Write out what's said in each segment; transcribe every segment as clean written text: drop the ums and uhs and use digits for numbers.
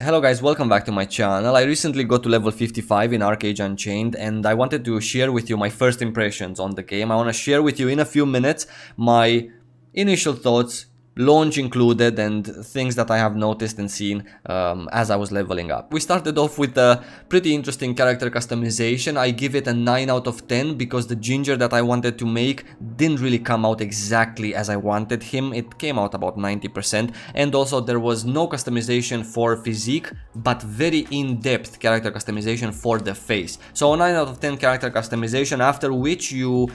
Hello guys, welcome back to my channel. I recently got to level 55 in ArcheAge Unchained and I wanted to share with you my first impressions on the game. I want to share with you in a few minutes my initial thoughts, launch included, and things that I have noticed and seen as I was leveling up. We started off with a pretty interesting character customization. I give it a 9 out of 10 because the ginger that I wanted to make didn't really come out exactly as I wanted him. It came out about 90%, and also there was no customization for physique, but very in-depth character customization for the face. So a 9 out of 10 character customization, after which you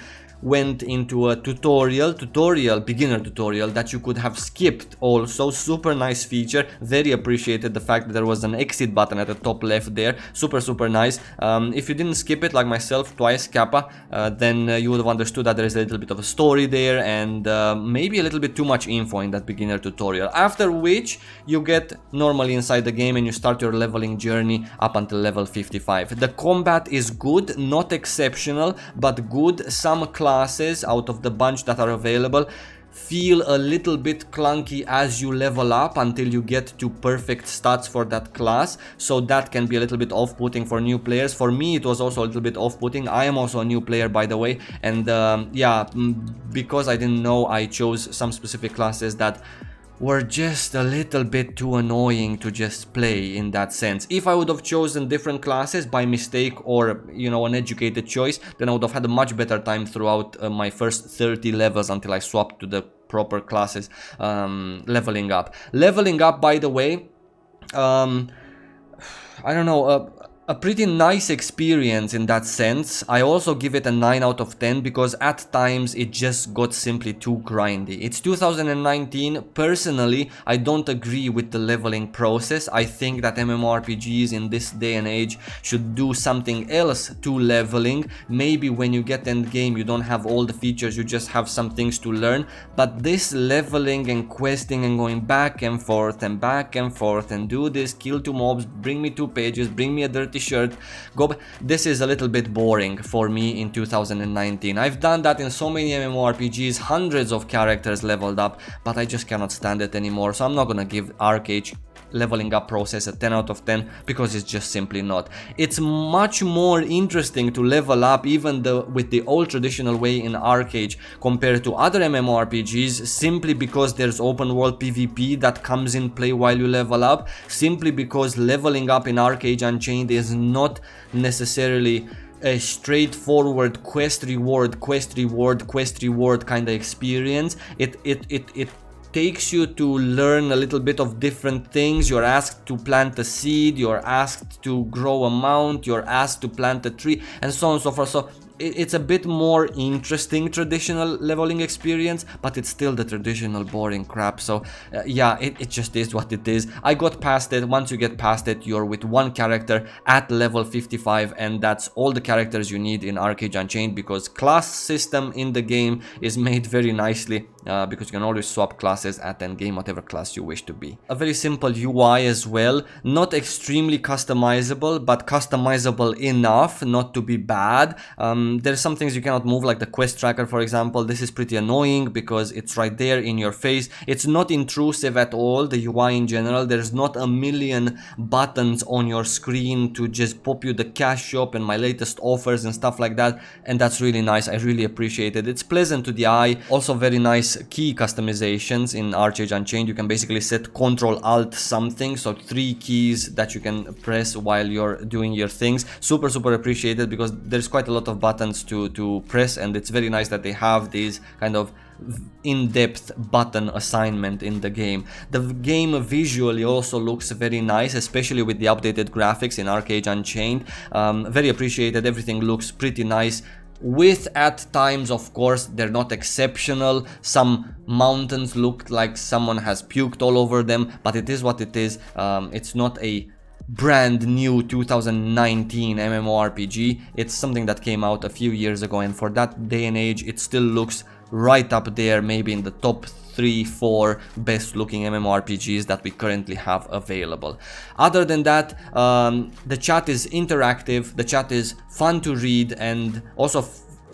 went into a beginner tutorial that you could have skipped. Also super nice feature, very appreciated the fact that there was an exit button at the top left there. Super nice. If you didn't skip it like myself twice, Kappa, then you would have understood that there is a little bit of a story there and maybe a little bit too much info in that beginner tutorial, after which you get normally inside the game and you start your leveling journey up until level 55. The combat is good, not exceptional, but good. Some classes out of the bunch that are available feel a little bit clunky as you level up until you get to perfect stats for that class, so that can be a little bit off-putting for new players. For me it was also a little bit off-putting. I am also a new player, by the way, and yeah, because I didn't know, I chose some specific classes that were just a little bit too annoying to just play in that sense. If I would have chosen different classes by mistake or, you know, an educated choice, then I would have had a much better time throughout my first 30 levels until I swapped to the proper classes. Leveling up, by the way, I don't know, a pretty nice experience in that sense. I also give it a 9 out of 10 because at times it just got simply too grindy. It's 2019. Personally, I don't agree with the leveling process. I think that MMORPGs in this day and age should do something else to leveling. Maybe when you get endgame you don't have all the features, you just have some things to learn, but this leveling and questing and going back and forth and do this, kill 2 mobs, bring me 2 pages, bring me a dirty shirt, go back. This is a little bit boring for me in 2019. I've done that in so many MMORPGs, hundreds of characters leveled up, but I just cannot stand it anymore. So I'm not gonna give ArcheAge leveling up process a 10 out of 10 because it's just simply not. It's much more interesting to level up even with the old traditional way in ArcheAge compared to other MMORPGs, simply because there's open world PvP that comes in play while you level up, simply because leveling up in ArcheAge Unchained is not necessarily a straightforward quest reward kind of experience. It takes you to learn a little bit of different things. You're asked to plant a seed, you're asked to grow a mount, you're asked to plant a tree, and so on and so forth. So it's a bit more interesting traditional leveling experience, but it's still the traditional boring crap. So yeah, it just is what it is. I got past it. Once you get past it, you're with one character at level 55, and that's all the characters you need in ArcheAge Unchained, because class system in the game is made very nicely, because you can always swap classes at endgame, whatever class you wish to be. A very simple UI as well, not extremely customizable, but customizable enough not to be bad. There's some things you cannot move, like the quest tracker, for example. This is pretty annoying because it's right there in your face. It's not intrusive at all, the UI in general. There's not a million buttons on your screen to just pop you the cash shop and my latest offers and stuff like that, and that's really nice. I really appreciate it. It's pleasant to the eye. Also very nice key customizations in ArcheAge Unchained. You can basically set Ctrl Alt something, so 3 keys that you can press while you're doing your things. Super appreciated because there's quite a lot of buttons to press, and it's very nice that they have these kind of in-depth button assignment in the game. The game visually also looks very nice, especially with the updated graphics in ArcheAge Unchained. Very appreciated. Everything looks pretty nice, with at times, of course, they're not exceptional. Some mountains looked like someone has puked all over them, but it is what it is. It's not a brand new 2019 MMORPG. It's something that came out a few years ago, and for that day and age it still looks right up there, maybe in the top 3-4 best looking MMORPGs that we currently have available. Other than that, the chat is interactive, the chat is fun to read, and also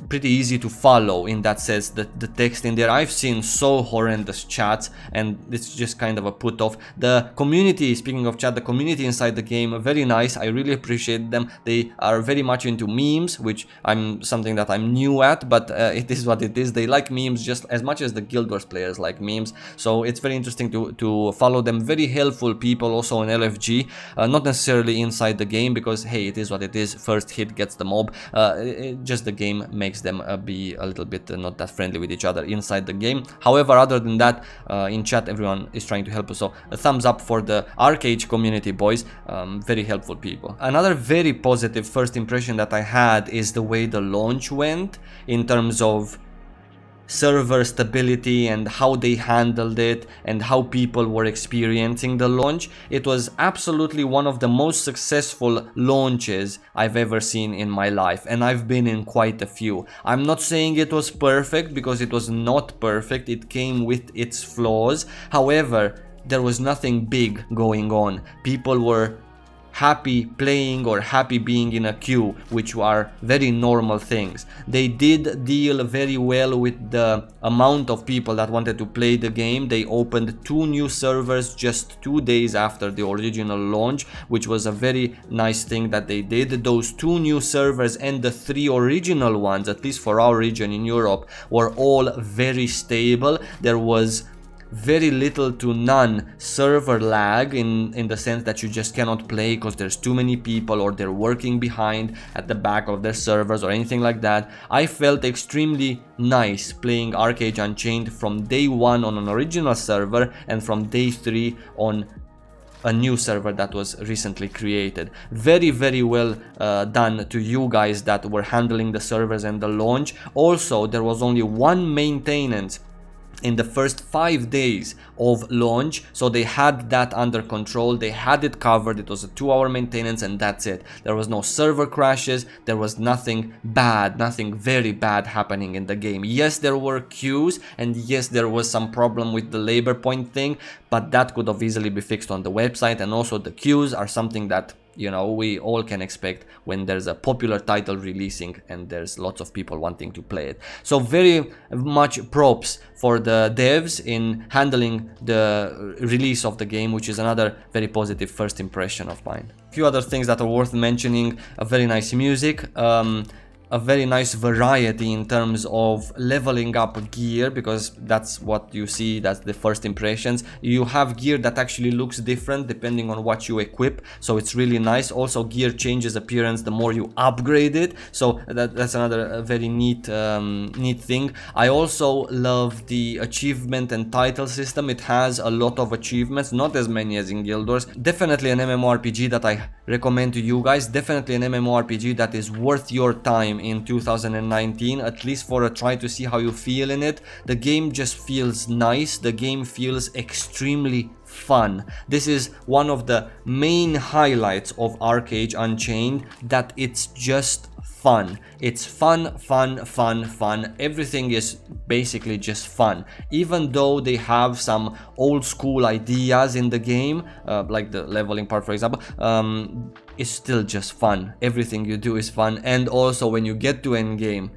pretty easy to follow in that sense. The text in there, I've seen so horrendous chats, and it's just kind of a put off. The community, speaking of chat, the community inside the game, very nice. I really appreciate them. They are very much into memes, which I'm something that I'm new at, but it is what it is. They like memes just as much as the Guild Wars players like memes, so it's very interesting to follow them. Very helpful people also in LFG, not necessarily inside the game, because hey, it is what it is. First hit gets the mob. Just the game makes them be a little bit not that friendly with each other inside the game. However, other than that, in chat everyone is trying to help us, so a thumbs up for the ArcheAge community, boys. Very helpful people. Another very positive first impression that I had is the way the launch went, in terms of server stability and how they handled it and how people were experiencing the launch. It was absolutely one of the most successful launches I've ever seen in my life, and I've been in quite a few. I'm not saying it was perfect, because it was not perfect. It came with its flaws. However, there was nothing big going on. People were happy playing or happy being in a queue, which are very normal things. They did deal very well with the amount of people that wanted to play the game. They opened 2 new servers just 2 days after the original launch, which was a very nice thing that they did. Those 2 new servers and the 3 original ones, at least for our region in Europe, were all very stable. There was very little to none server lag, in the sense that you just cannot play because there's too many people, or they're working behind at the back of their servers, or anything like that. I felt extremely nice playing ArcheAge Unchained from day 1 on an original server, and from day 3 on a new server that was recently created. Very, very well done to you guys that were handling the servers and the launch. Also, there was only 1 maintenance in the first 5 days of launch, so they had that under control. They had it covered. It was a 2-hour maintenance, and that's it. There was no server crashes. There was nothing bad, nothing very bad happening in the game. Yes, there were queues, and yes, there was some problem with the labor point thing, but that could have easily be fixed on the website. And also the queues are something that, you know, we all can expect when there's a popular title releasing and there's lots of people wanting to play it. So very much props for the devs in handling the release of the game, which is another very positive first impression of mine. A few other things that are worth mentioning: a very nice music, a very nice variety in terms of leveling up gear, because that's what you see, that's the first impressions. You have gear that actually looks different depending on what you equip, so it's really nice. Also, gear changes appearance the more you upgrade it, so that's another very neat thing. I also love the achievement and title system. It has a lot of achievements, not as many as in Guild Wars. Definitely an MMORPG that I recommend to you guys. Definitely an MMORPG that is worth your time in 2019, at least for a try, to see how you feel in it. The game just feels nice. The game feels extremely fun. This is one of the main highlights of ArcheAge Unchained, that it's just fun. It's fun. Everything is basically just fun. Even though they have some old school ideas in the game, like the leveling part, for example, it's still just fun. Everything you do is fun. And also when you get to Endgame,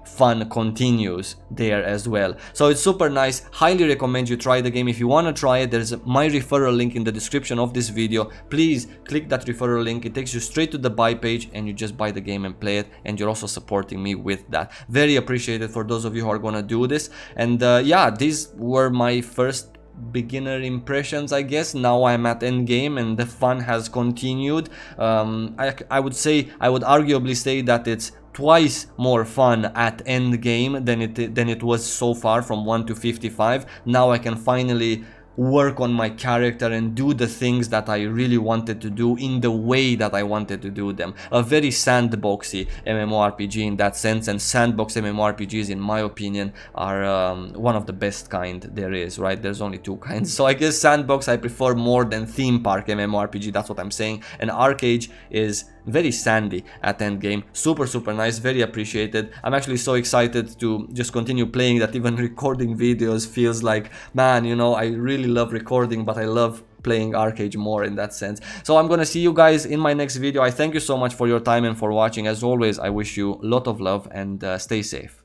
fun continues there as well. So it's super nice. Highly recommend you try the game. If you want to try it, there's my referral link in the description of this video. Please click that referral link. It takes you straight to the buy page, and you just buy the game and play it, and you're also supporting me with that. Very appreciated for those of you who are gonna do this. And yeah, these were my first beginner impressions, I guess. Now I'm at Endgame and the fun has continued. I would arguably say that it's twice more fun at Endgame than it was so far from 1 to 55. Now I can finally work on my character and do the things that I really wanted to do in the way that I wanted to do them. A very sandboxy MMORPG in that sense, and sandbox MMORPGs, in my opinion, are one of the best kind there is, right? There's only 2 kinds. So I guess sandbox I prefer more than theme park MMORPG, that's what I'm saying. And ArcheAge is very sandy at Endgame. Super nice, very appreciated. I'm actually so excited to just continue playing that even recording videos feels like, man, you know, I really love recording, but I love playing ArcheAge more in that sense. So I'm gonna see you guys in my next video. I thank you so much for your time and for watching. As always, I wish you a lot of love and stay safe.